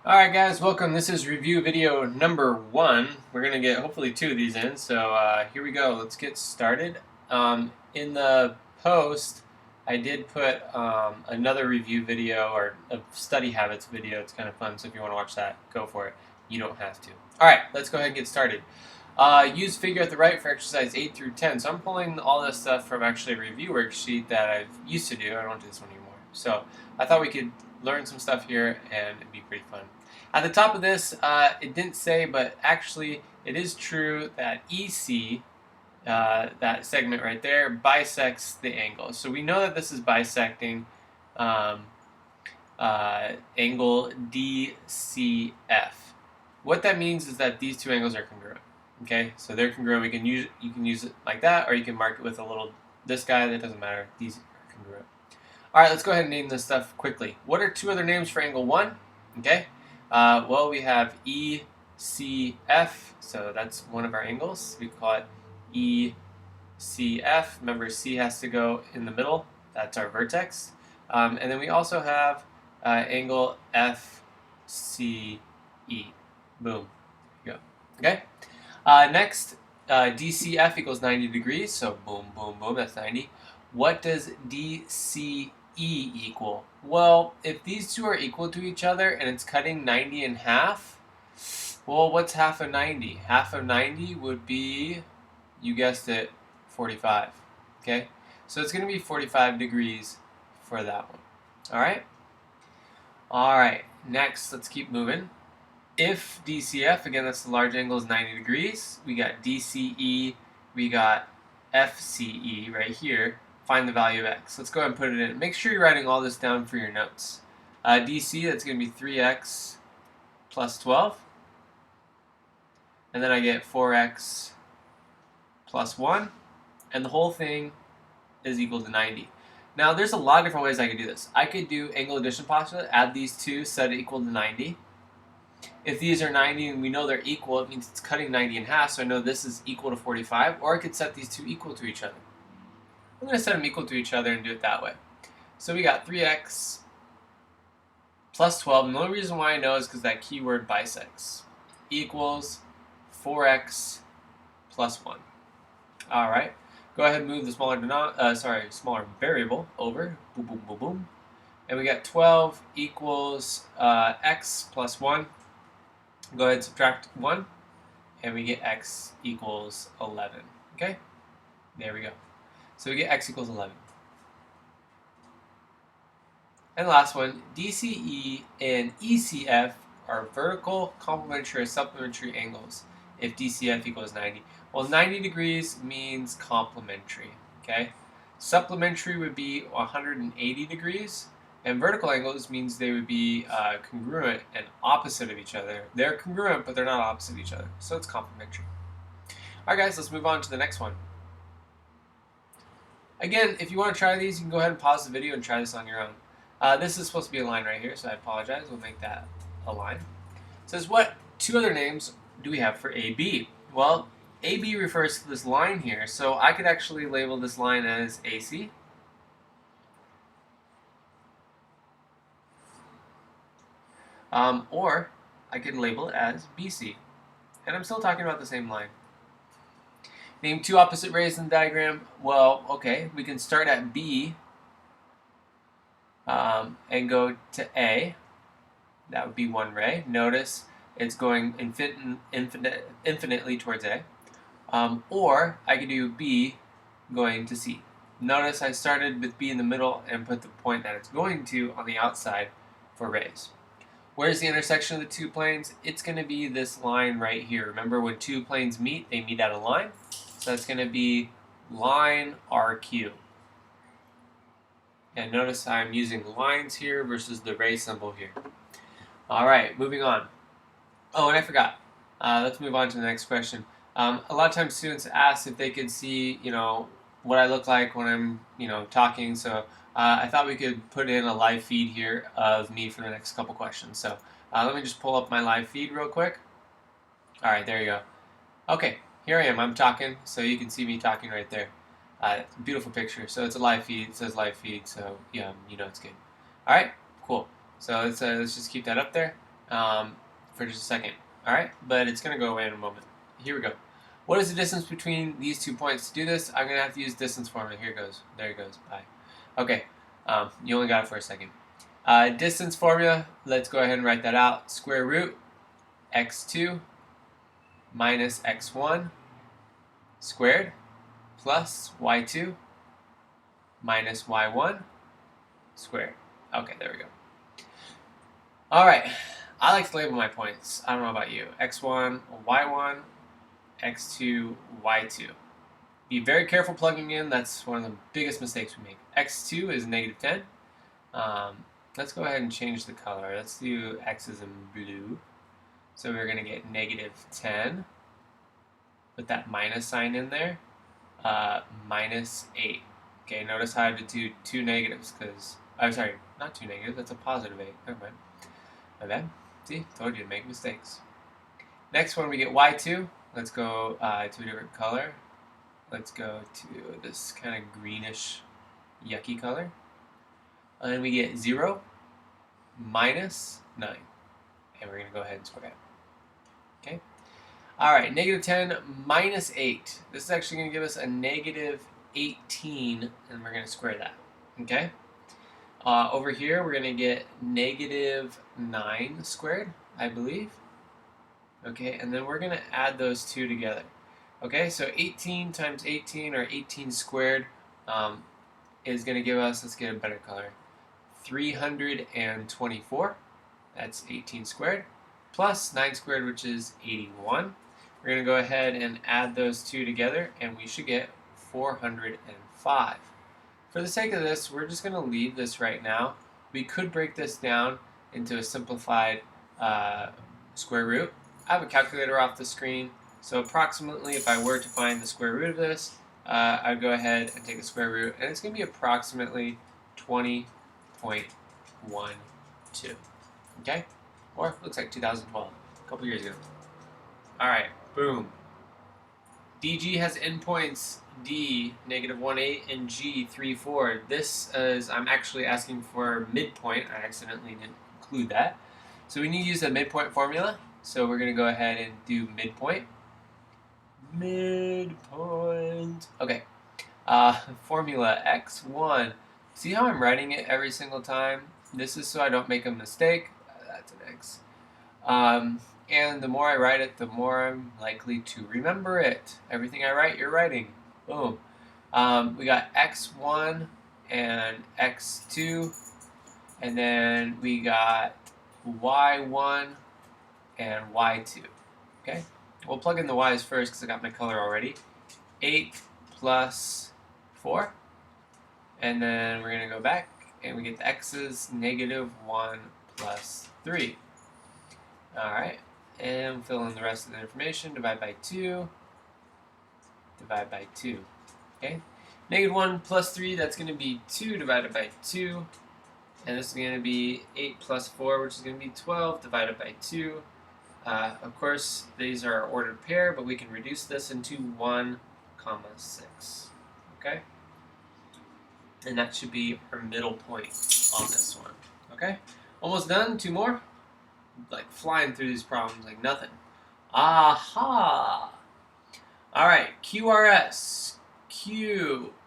Alright guys, welcome. This is review video number 1. We're going to get hopefully 2 of these in, so here we go. Let's get started. In the post, I did put another review video, or a study habits video. It's kind of fun, so if you want to watch that, go for it. You don't have to. Alright, let's go ahead and get started. Use figure at the right for exercise 8 through 10. So I'm pulling all this stuff from actually a review worksheet that I've used to do. I don't do this one anymore. So I thought we could learn some stuff here and it'd be pretty fun. At the top of this, it didn't say, but actually it is true that EC, that segment right there, bisects the angle. So we know that this is bisecting angle DCF. What that means is that these two angles are congruent. Okay, so they're congruent. You can use it like that, or you can mark it with a little this guy. That doesn't matter. These are congruent. All right, let's go ahead and name this stuff quickly. What are two other names for angle 1? Okay. Well, we have ECF, so that's one of our angles. We call it ECF. Remember, C has to go in the middle. That's our vertex. And then we also have angle FCE. Boom. Here we go. Okay. Next, DCF equals 90 degrees. So boom, boom, boom. That's 90. What does DCE equal? Well, if these two are equal to each other and it's cutting 90 in half, well, what's half of 90? Half of 90 would be, you guessed it, 45. Okay? So it's going to be 45 degrees for that one. All right? All right. Next, let's keep moving. If DCF, again, that's the large angle, is 90 degrees, we got DCE, we got FCE right here. Find the value of x. Let's go ahead and put it in. Make sure you're writing all this down for your notes. DC, that's going to be 3x plus 12. And then I get 4x plus 1. And the whole thing is equal to 90. Now, there's a lot of different ways I could do this. I could do angle addition postulate, add these two, set it equal to 90. If these are 90 and we know they're equal, it means it's cutting 90 in half, so I know this is equal to 45. Or I could set these two equal to each other. I'm going to set them equal to each other and do it that way. So we got 3x plus 12. And the only reason why I know is because that keyword bisects. Equals 4x plus 1. All right. Go ahead and move the smaller variable over. Boom, boom, boom, boom. And we got 12 equals x plus 1. Go ahead and subtract 1. And we get x equals 11. Okay? There we go. So we get x equals 11. And the last one, DCE and ECF are vertical, complementary, or supplementary angles if DCF equals 90. Well, 90 degrees means complementary, okay? Supplementary would be 180 degrees, and vertical angles means they would be congruent and opposite of each other. They're congruent, but they're not opposite of each other, so it's complementary. All right, guys, let's move on to the next one. Again, if you want to try these, you can go ahead and pause the video and try this on your own. This is supposed to be a line right here, so I apologize. We'll make that a line. It says, what two other names do we have for AB? Well, AB refers to this line here, so I could actually label this line as AC. Or I could label it as BC. And I'm still talking about the same line. Name two opposite rays in the diagram. Well, okay, we can start at B and go to A. That would be one ray. Notice it's going infinitely towards A. Or I could do B going to C. Notice I started with B in the middle and put the point that it's going to on the outside for rays. Where's the intersection of the two planes? It's going to be this line right here. Remember, when two planes meet, they meet at a line. So that's going to be line RQ. And notice I'm using lines here versus the ray symbol here. All right, moving on. Oh, and I forgot. Let's move on to the next question. A lot of times students ask if they could see, what I look like when I'm, talking. So I thought we could put in a live feed here of me for the next couple questions. So let me just pull up my live feed real quick. All right, there you go. Okay. Here I am, I'm talking, so you can see me talking right there. Beautiful picture. So it's a live feed, it says live feed, so yeah, it's good. Alright, cool. So let's just keep that up there. for just a second. All right, but it's going to go away in a moment. Here we go. What is the distance between these 2 points? To do this, I'm going to have to use distance formula. Here it goes. There it goes. Bye. Okay, you only got it for a second. Distance formula, let's go ahead and write that out. Square root x2 minus x1 squared plus y2 minus y1 squared. Okay, there we go. All right, I like to label my points. I don't know about you. x1, y1, x2, y2. Be very careful plugging in. That's one of the biggest mistakes we make. x2 is negative 10. Let's go ahead and change the color. Let's do x's in blue. So we're going to get negative 10. Put that minus sign in there. Minus 8. Okay, notice how I had to do two negatives because, I'm sorry, not two negatives, that's a positive 8. Never mind. My bad. See, told you to make mistakes. Next one, we get y2. Let's go to a different color. Let's go to this kind of greenish, yucky color. And then we get 0 minus 9. And we're going to go ahead and square it. Okay? Alright, negative 10 minus 8. This is actually going to give us a negative 18, and we're going to square that. Okay? Over here, we're going to get negative 9 squared, I believe. Okay, and then we're going to add those two together. Okay, so 18 times 18, or 18 squared, is going to give us, let's get a better color, 324. That's 18 squared, plus 9 squared, which is 81. We're going to go ahead and add those two together, and we should get 405. For the sake of this, we're just going to leave this right now. We could break this down into a simplified square root. I have a calculator off the screen, so approximately, if I were to find the square root of this, I'd go ahead and take the square root, and it's going to be approximately 20.12. Okay? Or looks like 2012, a couple years ago. Alright, boom. DG has endpoints D, negative 1, 8, and G, 3, 4. This is, I'm actually asking for midpoint. I accidentally didn't include that. So we need to use a midpoint formula. So we're going to go ahead and do midpoint. Midpoint. Okay. Formula x1. See how I'm writing it every single time? This is so I don't make a mistake. That's an x. And the more I write it, the more I'm likely to remember it. Everything I write, you're writing. Boom. We got x1 and x2. And then we got y1 and y2. Okay? We'll plug in the y's first because I got my color already. 8 plus 4. And then we're going to go back and we get the x's, negative 1 plus 3. Alright. And fill in the rest of the information. Divide by 2. Divide by 2. Okay? Negative 1 plus 3, that's going to be 2 divided by 2. And this is going to be 8 plus 4, which is going to be 12 divided by 2. Of course, these are our ordered pair, but we can reduce this into 1, 6. Okay? And that should be our middle point on this one. Okay? Almost done. 2 more. Like flying through these problems like nothing. Aha! Alright, QRS. QRS.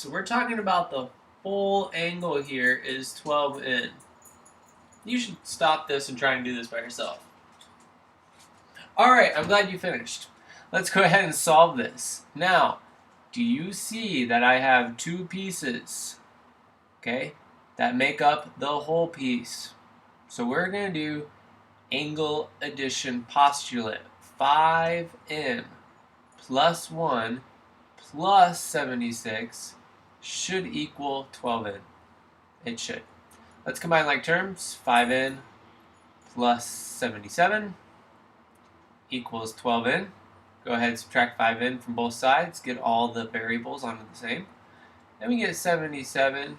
We're talking about the full angle here is 12N. You should stop this and try and do this by yourself. Alright, I'm glad you finished. Let's go ahead and solve this. Now, do you see that I have 2 pieces, okay, that make up the whole piece? So we're going to do angle addition postulate. 5N plus 1 plus 76 should equal 12N. It should. Let's combine like terms. 5N plus 77 equals 12N. Go ahead and subtract 5N from both sides. Get all the variables onto the same. Then we get 77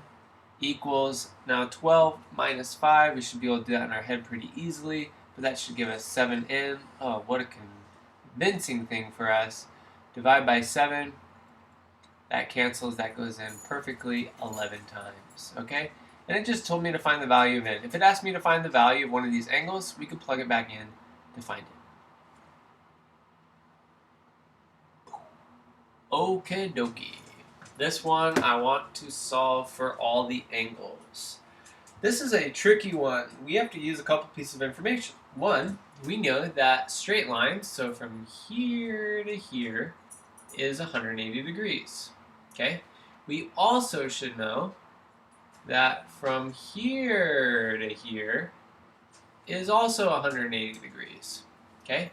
equals, now 12 minus 5. We should be able to do that in our head pretty easily. But that should give us 7N. Oh, what a convincing thing for us. Divide by 7. That cancels. That goes in perfectly 11 times. Okay? and it just told me to find the value of n. If it asked me to find the value of one of these angles, we could plug it back in to find it. Okay dokie. This one I want to solve for all the angles. This is a tricky one. We have to use a couple pieces of information. One, we know that straight lines, so from here to here, is 180 degrees. Okay? We also should know that from here to here is also 180 degrees. Okay?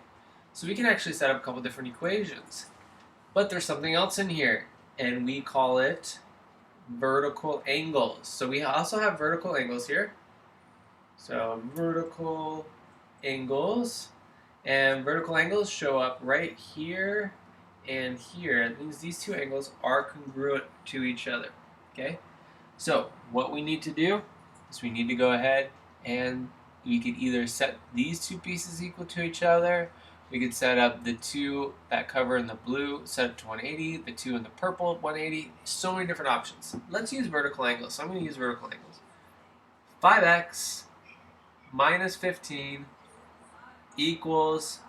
So we can actually set up a couple different equations. But there's something else in here, and we call it vertical angles. So we also have vertical angles here. So vertical angles, and vertical angles show up right here and here. It means these two angles are congruent to each other. Okay? So what we need to do is we need to go ahead and we could either set these two pieces equal to each other. We could set up the two that cover in the blue, set it to 180, the two in the purple, 180. So many different options. Let's use vertical angles. So I'm going to use vertical angles. 5x minus 15 equals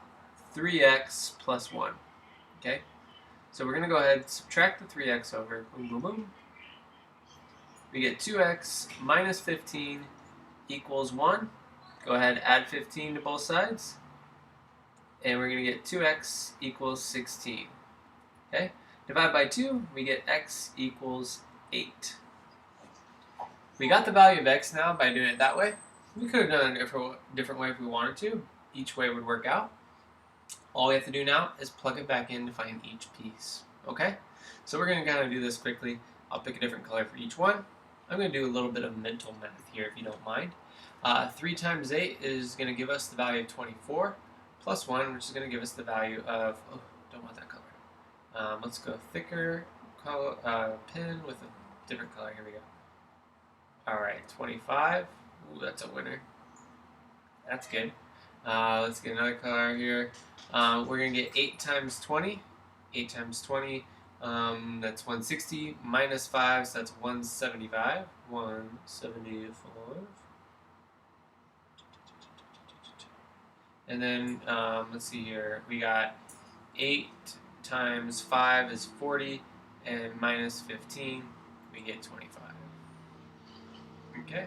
3x plus 1. Okay? So we're going to go ahead and subtract the 3x over. Boom, boom, boom. We get 2x minus 15 equals 1. Go ahead, add 15 to both sides. And we're going to get 2x equals 16. Okay? Divide by 2, we get x equals 8. We got the value of x now by doing it that way. We could have done it a different way if we wanted to. Each way would work out. All we have to do now is plug it back in to find each piece. Okay? So we're going to kind of do this quickly. I'll pick a different color for each one. I'm going to do a little bit of mental math here if you don't mind. 3 times 8 is going to give us the value of 24. Plus 1, which is going to give us the value of, oh, don't want that color. Let's go thicker color, pen with a different color. Here we go. Alright, 25. Ooh, that's a winner. That's good. Let's get another color here. We're going to get 8 times 20. 8 times 20, that's 160. Minus 5, so that's 175. 175. And then, let's see here, we got 8 times 5 is 40, and minus 15, we get 25. Okay?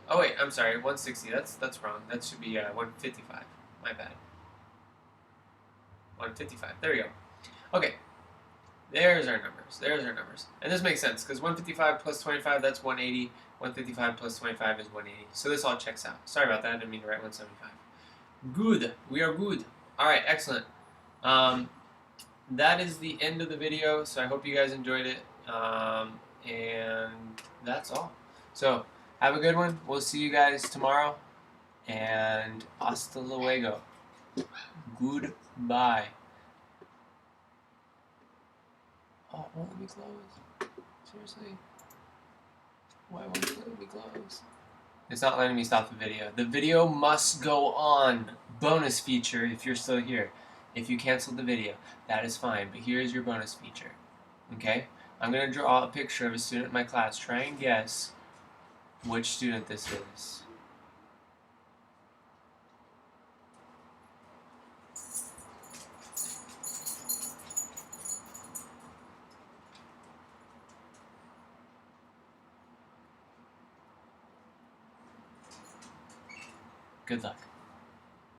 Oh wait, I'm sorry, 160, that's wrong. That should be 155, my bad. 155, there we go. Okay, there's our numbers. And this makes sense, because 155 plus 25, that's 180. 155 plus 25 is 180. So this all checks out. Sorry about that, I didn't mean to write 175. Good. We are good. All right, excellent. That is the end of the video, so I hope you guys enjoyed it. And that's all. So have a good one. We'll see you guys tomorrow. And hasta luego. Goodbye. Oh, it won't let me close. Seriously? Why won't it let me close? It's not letting me stop the video. The video must go on. Bonus feature if you're still here. If you canceled the video, that is fine. But here's your bonus feature. Okay? I'm going to draw a picture of a student in my class. Try and guess which student this is. Good luck.